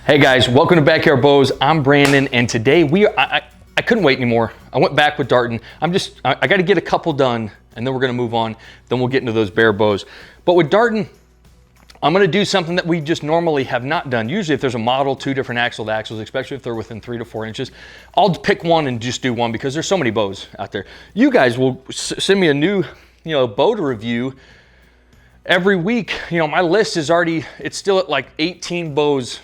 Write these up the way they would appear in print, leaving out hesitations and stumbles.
Hey guys, welcome to Backyard Bows. I'm Brandon, and today I couldn't wait anymore. I went back with darting. I got to get a couple done, and then we're gonna move on. Then we'll get into those bare bows. But with darting, I'm gonna do something that we just normally have not done. Usually if there's a model, two different axle to axles, especially if they're within 3 to 4 inches, I'll pick one and just do one because there's so many bows out there. You guys will send me a new, bow to review every week. My list is it's still at like 18 bows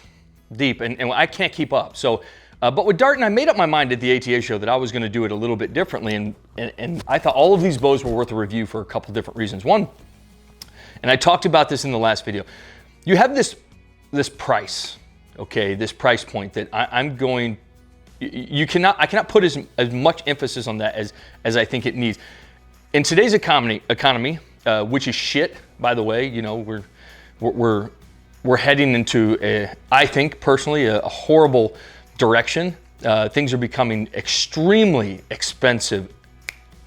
deep, and I can't keep up. So, but with darting, I made up my mind at the ATA show that I was gonna do it a little bit differently, and I thought all of these bows were worth a review for a couple different reasons. One, and I talked about this in the last video, you have this price, okay, this price point that I cannot put as much emphasis on that as I think it needs. In today's economy, which is shit, by the way, we're heading into I think personally, a horrible direction. Things are becoming extremely expensive.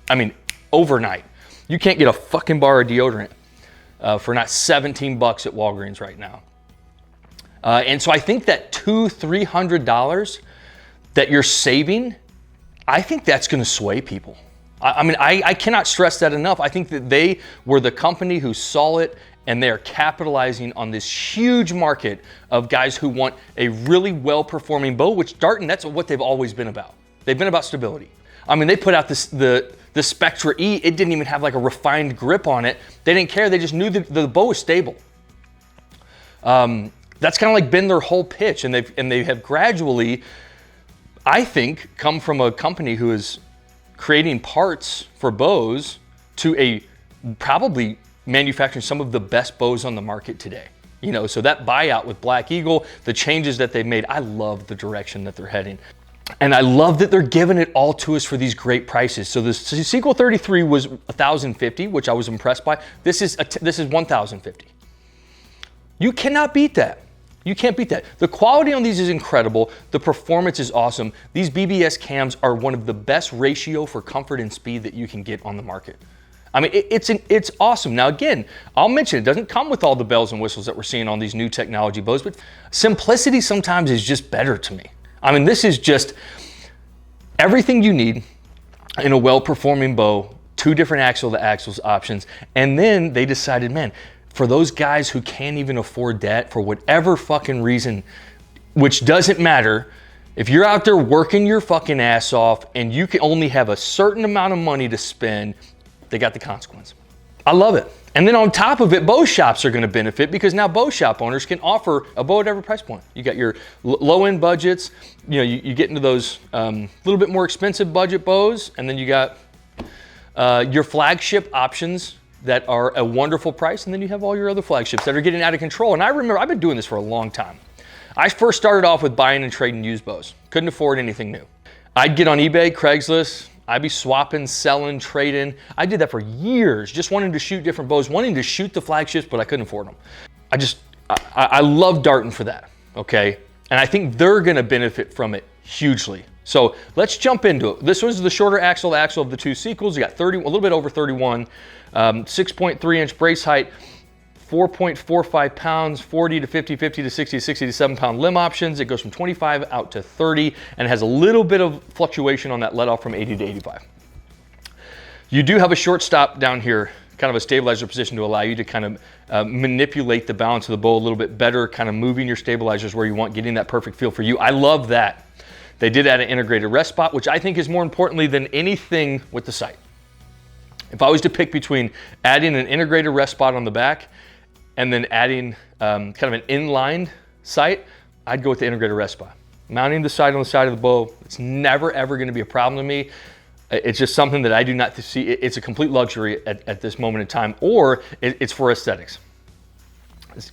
I mean, overnight. You can't get a fucking bar of deodorant for not $17 at Walgreens right now. And so I think that $200-300 that you're saving, I think that's gonna sway people. I cannot stress that enough. I think that they were the company who saw it, and they are capitalizing on this huge market of guys who want a really well-performing bow, which darting, that's what they've always been about. They've been about stability. I mean, they put out the Spectra E, it didn't even have like a refined grip on it. They didn't care, they just knew that the bow was stable. That's kind of like been their whole pitch, and they have gradually, I think, come from a company who is creating parts for bows to probably manufacturing some of the best bows on the market today. So that buyout with Black Eagle, the changes that they've made, I love the direction that they're heading. And I love that they're giving it all to us for these great prices. So the Sequel 33 was $1,050, which I was impressed by. This is $1,050. You cannot beat that. You can't beat that. The quality on these is incredible. The performance is awesome. These BBS cams are one of the best ratio for comfort and speed that you can get on the market. I mean, it's awesome. Now again, I'll mention it doesn't come with all the bells and whistles that we're seeing on these new technology bows, but simplicity sometimes is just better to me. I mean, this is just everything you need in a well-performing bow, 2 different axle to axles options, and then they decided, man, for those guys who can't even afford that for whatever fucking reason, which doesn't matter, if you're out there working your fucking ass off and you can only have a certain amount of money to spend, they got the consequence. I love it. And then on top of it, bow shops are gonna benefit because now bow shop owners can offer a bow at every price point. You got your low-end budgets, you get into those little bit more expensive budget bows, and then you got your flagship options that are a wonderful price, and then you have all your other flagships that are getting out of control. And I remember, I've been doing this for a long time. I first started off with buying and trading used bows. Couldn't afford anything new. I'd get on eBay, Craigslist, I'd be swapping, selling, trading. I did that for years, just wanting to shoot different bows, wanting to shoot the flagships, but I couldn't afford them. I love darting for that, okay? And I think they're gonna benefit from it hugely. So let's jump into it. This was the shorter axle to axle of the 2 sequels. You got a little bit over 31, 6.3 inch brace height, 4.45 pounds, 40 to 50, 50 to 60, 60 to 7 pound limb options. It goes from 25 out to 30 and has a little bit of fluctuation on that let off from 80 to 85. You do have a short stop down here, kind of a stabilizer position to allow you to kind of manipulate the balance of the bow a little bit better, kind of moving your stabilizers where you want, getting that perfect feel for you. I love that. They did add an integrated rest spot, which I think is more importantly than anything with the sight. If I was to pick between adding an integrated rest spot on the back and then adding kind of an inlined sight, I'd go with the integrated rest spot. Mounting the sight on the side of the bow, it's never ever gonna be a problem to me. It's just something that I do not see, it's a complete luxury at this moment in time, or it's for aesthetics,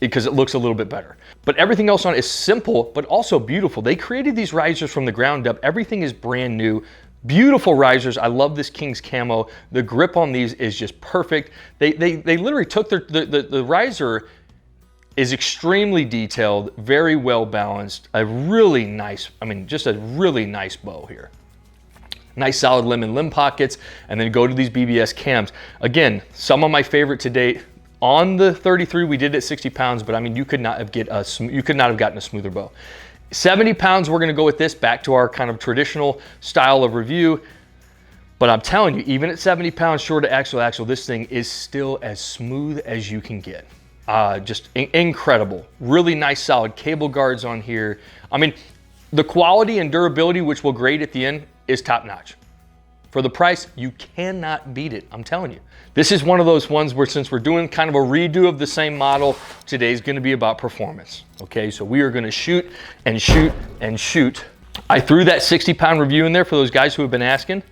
because it looks a little bit better. But everything else on it is simple, but also beautiful. They created these risers from the ground up. Everything is brand new. Beautiful risers. I love this King's camo. The grip on these is just perfect. They literally took the riser is extremely detailed, very well balanced, a really nice, just a really nice bow here. Nice solid limb and limb pockets, and then go to these BBS cams. Again, some of my favorite to date, On the 33, we did it at 60 pounds, but I mean, you could not have gotten a smoother bow. 70 pounds, we're gonna go with this, back to our kind of traditional style of review. But I'm telling you, even at 70 pounds short of axle, this thing is still as smooth as you can get. Just incredible. Really nice solid cable guards on here. I mean, the quality and durability, which we'll grade at the end, is top notch. For the price, you cannot beat it, I'm telling you. This is one of those ones where, since we're doing kind of a redo of the same model, today's gonna be about performance, okay? So we are gonna shoot and shoot and shoot. I threw that 60-pound review in there for those guys who have been asking.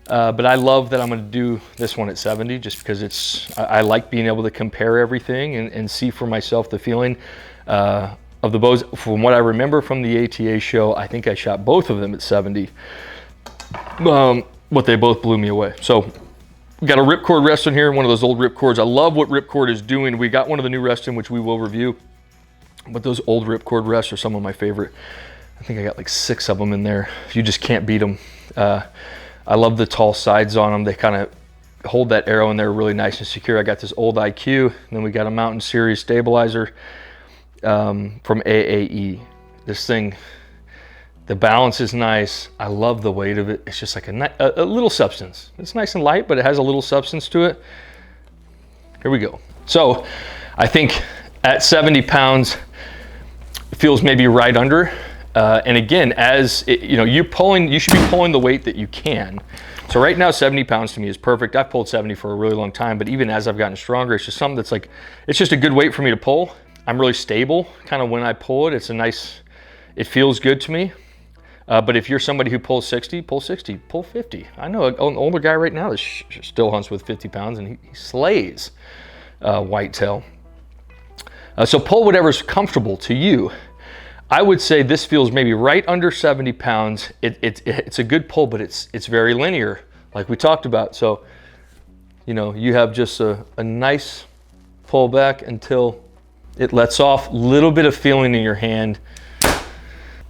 But I love that I'm gonna do this one at 70, just because I like being able to compare everything and see for myself the feeling of the bows. From what I remember from the ATA show, I think I shot both of them at 70, but they both blew me away. So we got a ripcord rest in here, one of those old ripcords. I love what ripcord is doing. We got one of the new rests in, which we will review, but those old ripcord rests are some of my favorite. I think I got like 6 of them in there. You just can't beat them. I love the tall sides on them. They kind of hold that arrow in there really nice and secure. I got this old IQ, and then we got a Mountain Series stabilizer from AAE. This thing, the balance is nice. I love the weight of it. It's just like a little substance. It's nice and light, but it has a little substance to it. Here we go. So I think at 70 pounds, it feels maybe right under. And again, you should be pulling the weight that you can. So right now, 70 pounds to me is perfect. I've pulled 70 for a really long time, but even as I've gotten stronger, it's just something that's like, it's just a good weight for me to pull. I'm really stable kind of when I pull it. It feels good to me. But if you're somebody who pulls 60, pull 60, pull 50. I know an older guy right now that still hunts with 50 pounds, and he slays whitetail. So pull whatever's comfortable to you. I would say this feels maybe right under 70 pounds. It's a good pull, but it's very linear, like we talked about. So, you have just a nice pull back until it lets off. Little bit of feeling in your hand.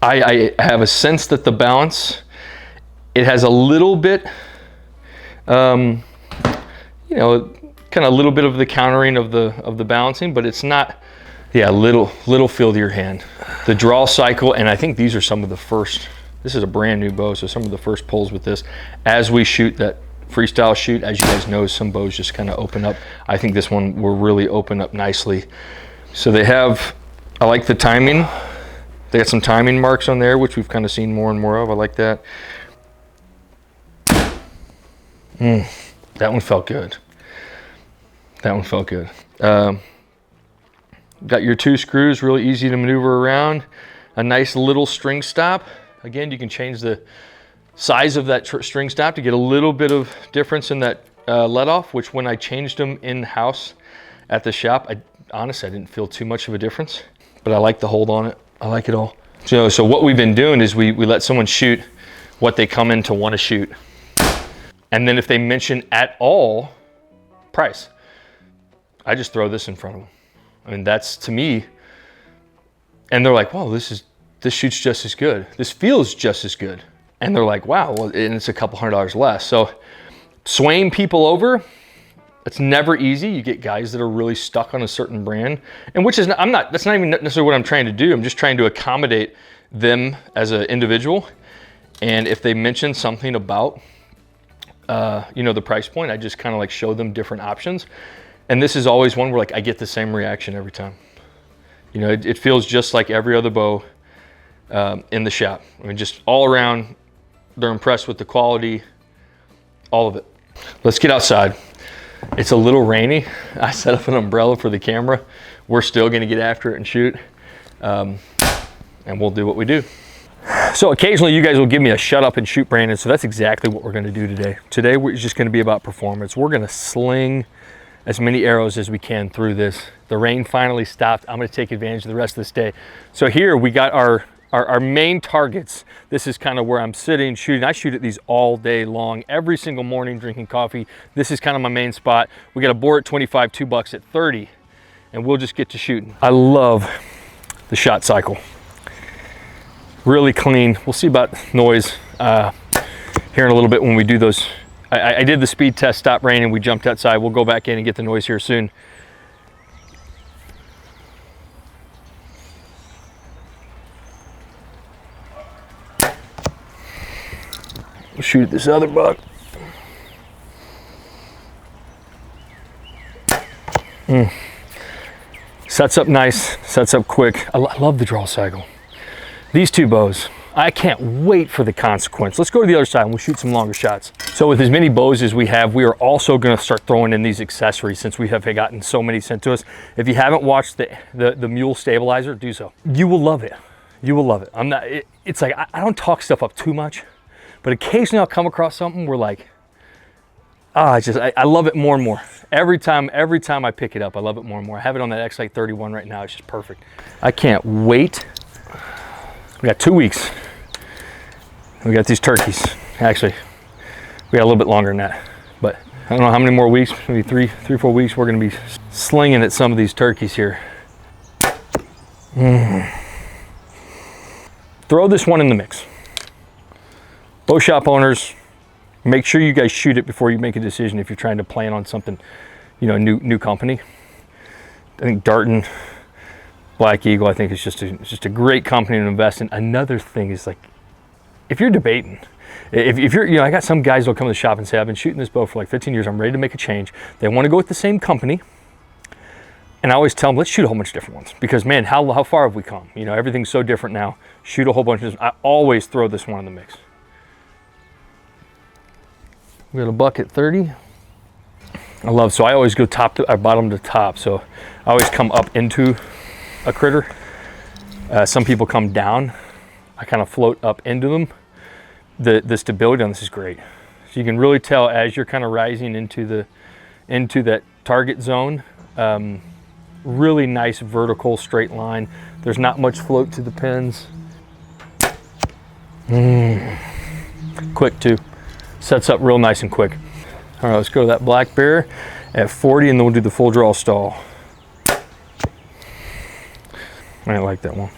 I have a sense that the balance, it has a little bit, kind of a little bit of the countering of the balancing, but it's not. Yeah, little feel to your hand. The draw cycle, and I think these are some of the first, this is a brand new bow, so some of the first pulls with this. As we shoot that freestyle shoot, as you guys know, some bows just kind of open up. I think this one will really open up nicely. So I like the timing. They got some timing marks on there, which we've kind of seen more and more of. I like that. That one felt good. That one felt good. Got your 2 screws, really easy to maneuver around. A nice little string stop. Again, you can change the size of that string stop to get a little bit of difference in that let off, which when I changed them in-house at the shop, honestly, I didn't feel too much of a difference, but I like the hold on it. I like it all. So what we've been doing is we let someone shoot what they come in to want to shoot. And then if they mention at all price, I just throw this in front of them. I mean, that's to me, and they're like, wow, this shoots just as good. This feels just as good. And they're like, wow, well, and it's a couple $100 less. So swaying people over, it's never easy. You get guys that are really stuck on a certain brand, and that's not even necessarily what I'm trying to do. I'm just trying to accommodate them as an individual. And if they mention something about, the price point, I just kind of like show them different options. And this is always one where like I get the same reaction every time. It feels just like every other bow in the shop. I mean, just all around, they're impressed with the quality, all of it. Let's get outside. It's a little rainy. I set up an umbrella for the camera. We're still gonna get after it and shoot. And we'll do what we do. So occasionally you guys will give me a shut up and shoot, Brandon. So that's exactly what we're gonna do today. Today it's just gonna be about performance. We're gonna sling as many arrows as we can through this. The rain finally stopped. I'm gonna take advantage of the rest of this day. So here we got our main targets. This is kind of where I'm sitting, shooting. I shoot at these all day long, every single morning, drinking coffee. This is kind of my main spot. We got a boar at 25, $2 at 30, and we'll just get to shooting. I love the shot cycle. Really clean. We'll see about noise here in a little bit when we do those. I did the speed test, stop raining, we jumped outside. We'll go back in and get the noise here soon. shoot this other buck. Sets up nice, sets up quick. I love the draw cycle. These two bows, I can't wait for the consequence. Let's go to the other side and we'll shoot some longer shots. So with as many bows as we have, we are also gonna start throwing in these accessories since we have gotten so many sent to us. If you haven't watched the mule stabilizer, do so. You will love it. You will love it. It's like, I don't talk stuff up too much, but occasionally I'll come across something where like, I love it more and more. Every time I pick it up, I love it more and more. I have it on that X-Lite 31 right now. It's just perfect. I can't wait. We got 2 weeks. We got these turkeys. Actually, we got a little bit longer than that, but I don't know how many more weeks, maybe three, 4 weeks, we're gonna be slinging at some of these turkeys here. Throw this one in the mix. Bow shop owners, make sure you guys shoot it before you make a decision if you're trying to plan on something, you know, new company. I think Darton, Black Eagle, I think it's just a great company to invest in. Another thing is like, if you're debating, if you're, you know, I got some guys who'll come to the shop and say, I've been shooting this bow for like 15 years, I'm ready to make a change. They want to go with the same company. And I always tell them, let's shoot a whole bunch of different ones because man, how far have we come? You know, everything's so different now. Shoot a whole bunch of different. I always throw this one in the mix. We got a buck at 30. So I always go bottom to top. So I always come up into a critter. Some people come down. I kind of float up into them. The stability on this is great. So you can really tell as you're kind of rising into that target zone. Really nice vertical straight line. There's not much float to the pins. Quick too. Sets up real nice and quick. All right, let's go to that black bear at 40 and then we'll do the full draw stall. I like that one.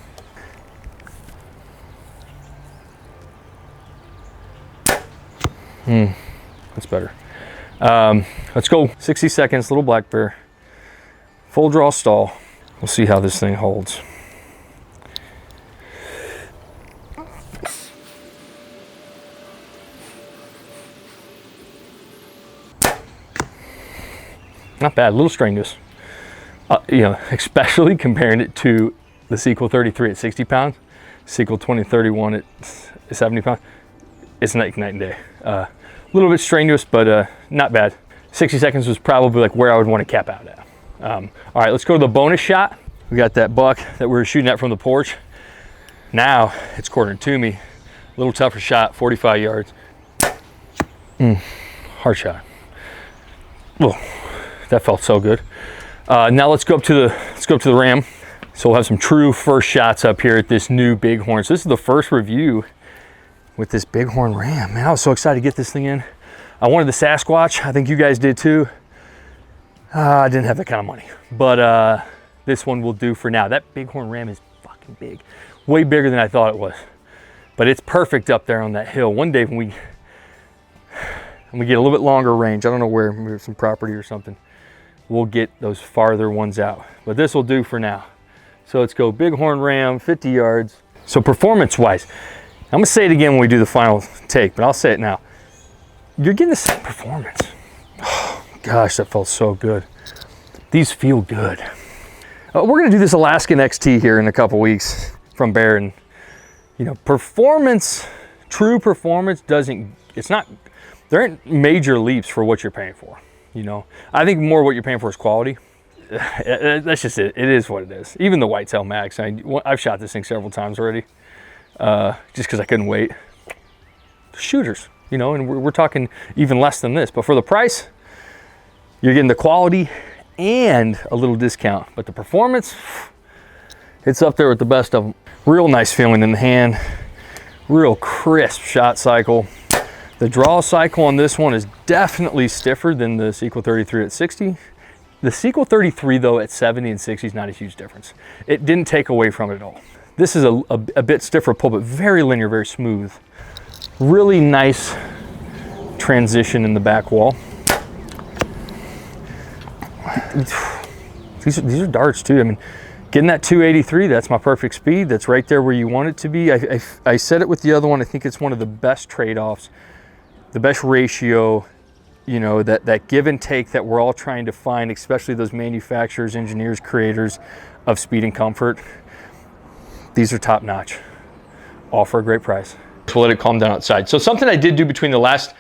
That's better. Let's go 60 seconds, little black bear. Full draw stall. We'll see how this thing holds. Not bad, a little strenuous. You know, especially comparing it to the Sequel 33 at 60 pounds, Sequel 2031 at 70 pounds. It's night and day. A little bit strenuous, but not bad. 60 seconds was probably like where I would want to cap out at. All right, let's go to the bonus shot. We got that buck that we were shooting at from the porch. Now it's quartering to me. A little tougher shot, 45 yards. Hard shot. Whoa, that felt so good. Now let's go up to the ram. So we'll have some true first shots up here at this new Bighorn. So this is the first review with this Bighorn ram. Man, I was so excited to get this thing in. I wanted the Sasquatch. I think you guys did too. I didn't have that kind of money, but this one will do for now. That Bighorn ram is fucking big, way bigger than I thought it was, but it's perfect up there on that hill. One day when we get a little bit longer range, I don't know where, maybe some property or something, we'll get those farther ones out, but this will do for now. So let's go Bighorn ram, 50 yards. So performance wise, I'm gonna say it again when we do the final take, but I'll say it now. You're getting the same performance. Oh, gosh, that felt so good. These feel good. We're gonna do this Alaskan XT here in a couple weeks from Bear, and you know, performance, true performance there aren't major leaps for what you're paying for. You know, I think more what you're paying for is quality. That's just it. It is what it is. Even the Whitetail Max, I've shot this thing several times already, just because I couldn't wait. Shooters, you know, and we're talking even less than this, but for the price, you're getting the quality and a little discount. But the performance, it's up there with the best of them. Real nice feeling in the hand, real crisp shot cycle. The draw cycle on this one is definitely stiffer than the Sequel 33 at 60. The Sequel 33 though at 70 and 60 is not a huge difference. It didn't take away from it at all. This is a bit stiffer pull, but very linear, very smooth. Really nice transition in the back wall. These are darts too. I mean, getting that 283, that's my perfect speed. That's right there where you want it to be. I said it with the other one. I think it's one of the best trade-offs the best ratio, you know, that give and take that we're all trying to find, especially those manufacturers, engineers, creators of speed and comfort. These are top notch, all for a great price. We'll let it calm down outside. So something I did do between the last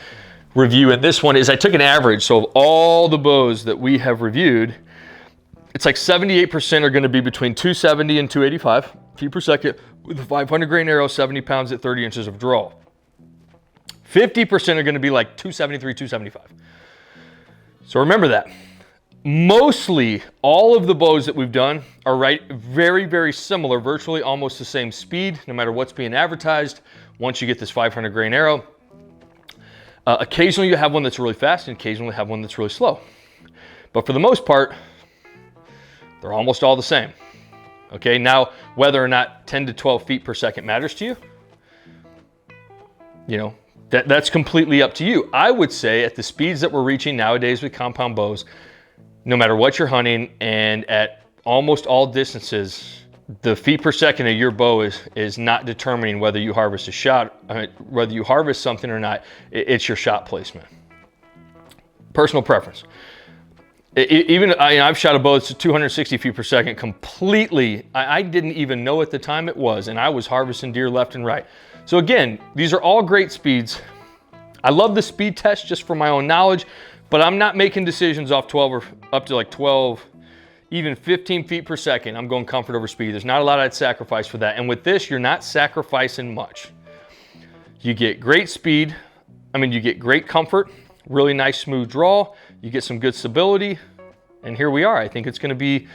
review and this one is I took an average. So of all the bows that we have reviewed, it's like 78% are going to be between 270 and 285 feet per second with a 500 grain arrow, 70 pounds at 30 inches of draw. 50% are going to be like 273, 275. So remember that. Mostly all of the bows that we've done are very, very similar, virtually almost the same speed, no matter what's being advertised. Once you get this 500 grain arrow, occasionally you have one that's really fast and occasionally have one that's really slow. But for the most part, they're almost all the same. Okay, now whether or not 10 to 12 feet per second matters to you, you know, that's completely up to you. I would say at the speeds that we're reaching nowadays with compound bows, no matter what you're hunting and at almost all distances, the feet per second of your bow is not determining whether you harvest a shot, whether you harvest something or not. It's your shot placement. Personal preference. Even I've shot a bow that's 260 feet per second completely. I didn't even know at the time it was, and I was harvesting deer left and right. So again, these are all great speeds. I love the speed test just for my own knowledge, but I'm not making decisions off 12 or up to like 12, even 15 feet per second. I'm going comfort over speed. There's not a lot I'd sacrifice for that. And with this, you're not sacrificing much. You get great speed. You get great comfort, really nice smooth draw. You get some good stability. And here we are. I think it's going to be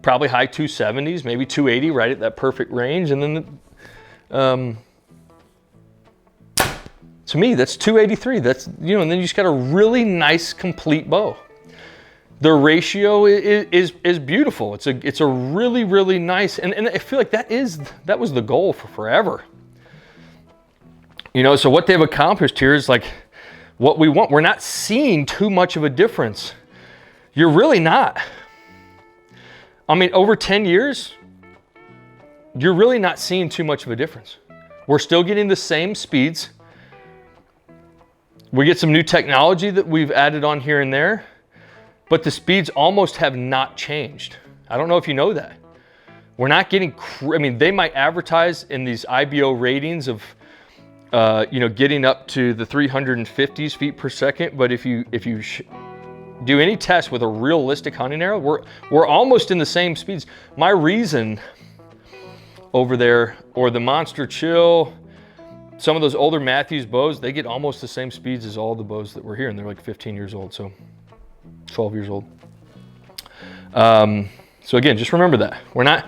probably high 270s, maybe 280, right at that perfect range. And then to me, that's 283. That's, and then you just got a really nice complete bow. The ratio is beautiful. It's a really, really nice, and I feel like that was the goal for forever. So what they've accomplished here is like what we want. We're not seeing too much of a difference. You're really not. Over 10 years, you're really not seeing too much of a difference. We're still getting the same speeds. We get some new technology that we've added on here and there, but the speeds almost have not changed. I don't know if you know that. We're not getting, they might advertise in these IBO ratings of, getting up to the 350s feet per second, but if you do any test with a realistic hunting arrow, we're almost in the same speeds. My reason over there, or the Monster Chill, some of those older Mathews bows, they get almost the same speeds as all the bows that were here, and they're like 15 years old, so 12 years old. So again, just remember that.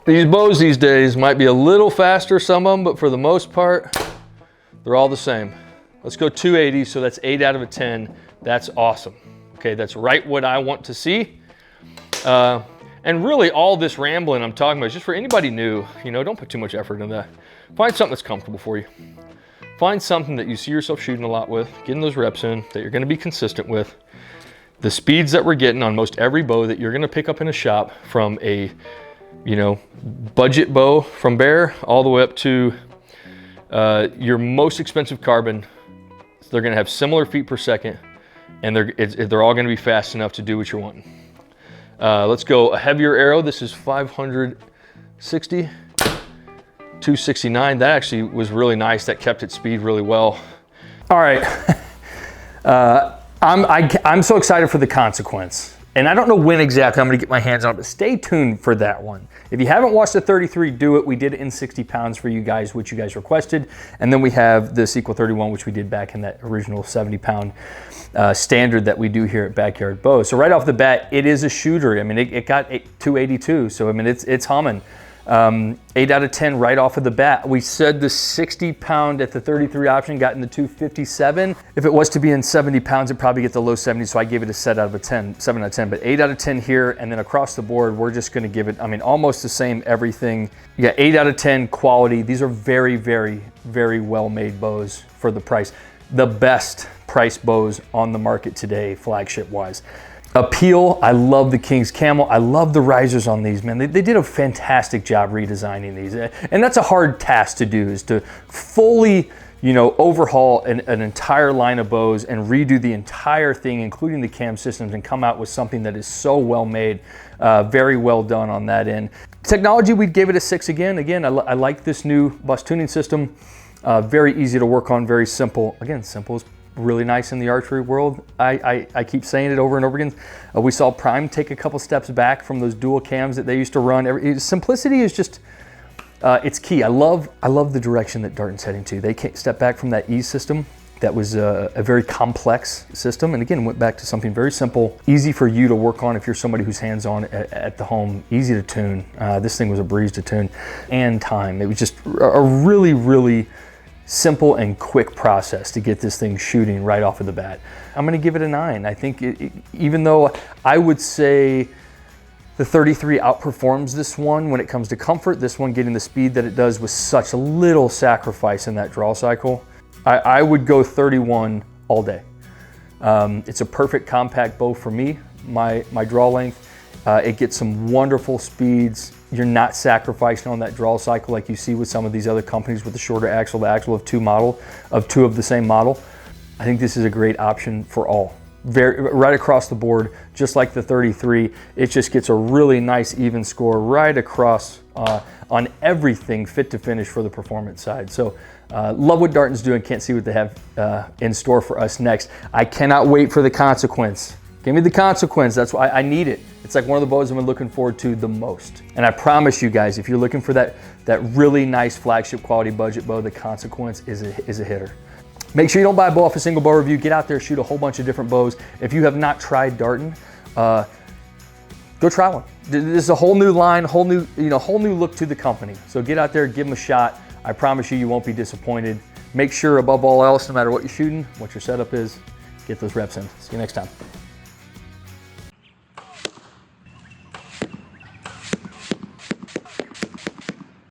These bows these days might be a little faster, some of them, but for the most part, they're all the same. Let's go 280, so that's 8 out of 10. That's awesome. Okay, that's right what I want to see. And really all this rambling I'm talking about is just for anybody new, don't put too much effort into that. Find something that's comfortable for you. Find something that you see yourself shooting a lot with, getting those reps in, that you're gonna be consistent with. The speeds that we're getting on most every bow that you're gonna pick up in a shop, from a, budget bow from Bear all the way up to your most expensive carbon, they're gonna have similar feet per second, and they're all gonna be fast enough to do what you're wanting. Let's go a heavier arrow. This is 560. 269, that actually was really nice. That kept its speed really well. All right, I'm so excited for the Consequence. And I don't know when exactly I'm gonna get my hands on it, but stay tuned for that one. If you haven't watched the 33 do it, we did it in 60 pounds for you guys, which you guys requested. And then we have the Sequel 31, which we did back in that original 70-pound standard that we do here at Backyard Bow. So right off the bat, it is a shooter. It got 282, so it's humming. 8 out of 10 right off of the bat. We said the 60 pound at the 33 option got in the 257. If it was to be in 70 pounds, it'd probably get the low 70s, so I gave it a 7 out of 10, but 8 out of 10 here, and then across the board, we're just gonna give it, almost the same everything. You got 8 out of 10 quality. These are very, very, very well-made bows for the price. The best price bows on the market today, flagship-wise. Appeal, I love the King's Camel. I love the risers on these, man. They did a fantastic job redesigning these. And that's a hard task to do, is to fully overhaul an entire line of bows and redo the entire thing, including the cam systems, and come out with something that is so well made, very well done on that end. Technology, we gave it a 6 again. Again, I like this new bus tuning system. Very easy to work on, very simple. Again, simple is really nice in the archery world. I keep saying it over and over again. We saw Prime take a couple steps back from those dual cams that they used to run. Simplicity is just, it's key. I love the direction that Darton's heading to. They can't step back from that E system. That was a very complex system, and again, went back to something very simple, easy for you to work on if you're somebody who's hands-on at the home, easy to tune. This thing was a breeze to tune, and time. It was just a really, really simple and quick process to get this thing shooting right off of the bat. I'm gonna give it a 9. I think even though I would say the 33 outperforms this one when it comes to comfort, this one getting the speed that it does with such little sacrifice in that draw cycle, I would go 31 all day. It's a perfect compact bow for me, my draw length. It gets some wonderful speeds. You're not sacrificing on that draw cycle like you see with some of these other companies with the shorter axle, the axle of two of the same model. I think this is a great option for all. Right across the board, just like the 33, it just gets a really nice even score right across on everything fit to finish for the performance side. So love what Darton's doing. Can't see what they have in store for us next. I cannot wait for the Consequence. Give me the Consequence. That's why I need it. It's like one of the bows I've been looking forward to the most. And I promise you guys, if you're looking for that really nice flagship quality budget bow, the Consequence is a hitter. Make sure you don't buy a bow off a single bow review. Get out there, shoot a whole bunch of different bows. If you have not tried Darton, go try one. This is a whole new line, whole new look to the company. So get out there, give them a shot. I promise you won't be disappointed. Make sure above all else, no matter what you're shooting, what your setup is, get those reps in. See you next time.